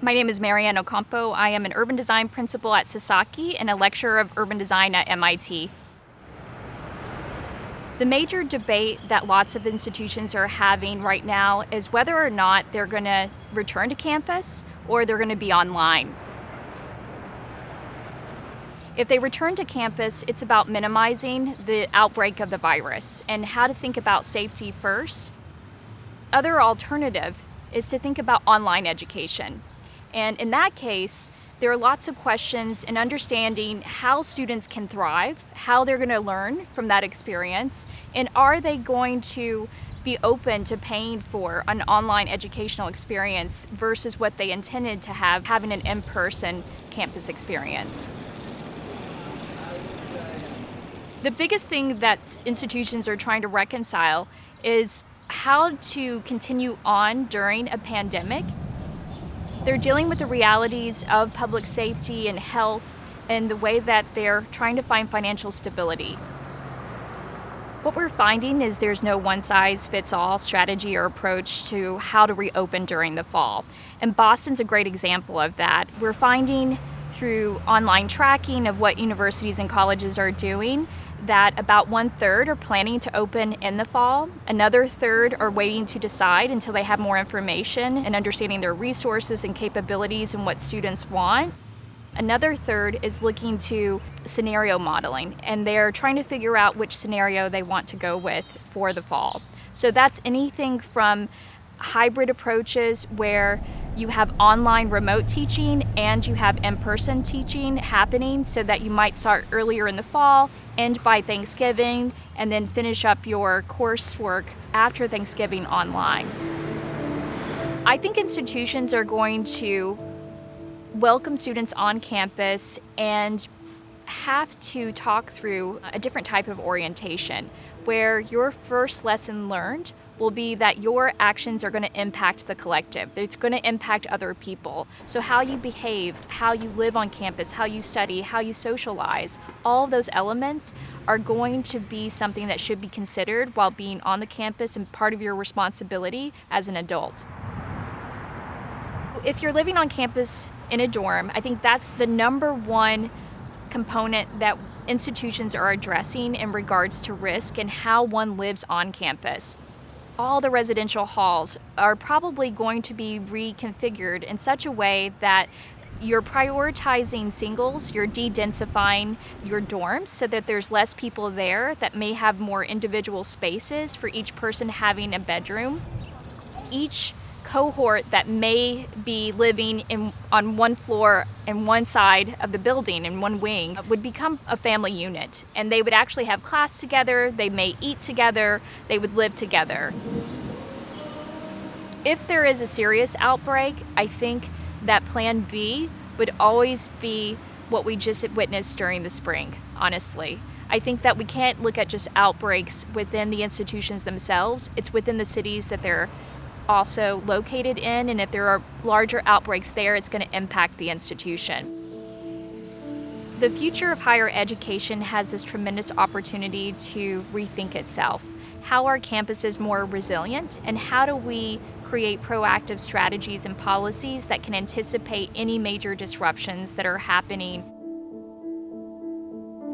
My name is Anne Ocampo. I am an urban design principal at Sasaki and a lecturer of urban design at MIT. The major debate that lots of institutions are having right now is whether or not they're going to return to campus or they're going to be online. If they return to campus, it's about minimizing the outbreak of the virus and how to think about safety first. Other alternative is to think about online education. And in that case, there are lots of questions in understanding how students can thrive, how they're going to learn from that experience, and are they going to be open to paying for an online educational experience versus what they intended to have, having an in-person campus experience. The biggest thing that institutions are trying to reconcile is how to continue on during a pandemic. They're dealing with the realities of public safety and health and the way that they're trying to find financial stability. What we're finding is there's no one-size-fits-all strategy or approach to how to reopen during the fall. And Boston's a great example of that. We're finding through online tracking of what universities and colleges are doing that about 1/3 are planning to open in the fall. Another third are waiting to decide until they have more information and understanding their resources and capabilities and what students want. Another third is looking to scenario modeling, and they're trying to figure out which scenario they want to go with for the fall. So that's anything from hybrid approaches where you have online remote teaching and you have in-person teaching happening so that you might start earlier in the fall, end by Thanksgiving, and then finish up your coursework after Thanksgiving online. I think institutions are going to welcome students on campus and have to talk through a different type of orientation where your first lesson learned will be that your actions are going to impact the collective. It's going to impact other people. So how you behave, how you live on campus, how you study, how you socialize, all of those elements are going to be something that should be considered while being on the campus and part of your responsibility as an adult. If you're living on campus in a dorm, I think that's the number one component that institutions are addressing in regards to risk and how one lives on campus. All the residential halls are probably going to be reconfigured in such a way that you're prioritizing singles, you're de-densifying your dorms so that there's less people there that may have more individual spaces for each person having a bedroom. Each cohort that may be living on one floor and one side of the building in one wing would become a family unit, and they would actually have class together, they may eat together, they would live together. If there is a serious outbreak, I think that plan B would always be what we just witnessed during the spring, honestly. I think that we can't look at just outbreaks within the institutions themselves. It's within the cities that they're also located in, and if there are larger outbreaks there, it's going to impact the institution. The future of higher education has this tremendous opportunity to rethink itself. How are campuses more resilient, and how do we create proactive strategies and policies that can anticipate any major disruptions that are happening?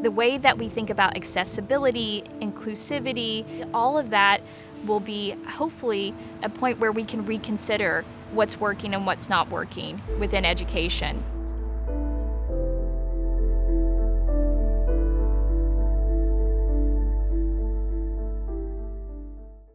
The way that we think about accessibility, inclusivity, all of that will be hopefully a point where we can reconsider what's working and what's not working within education.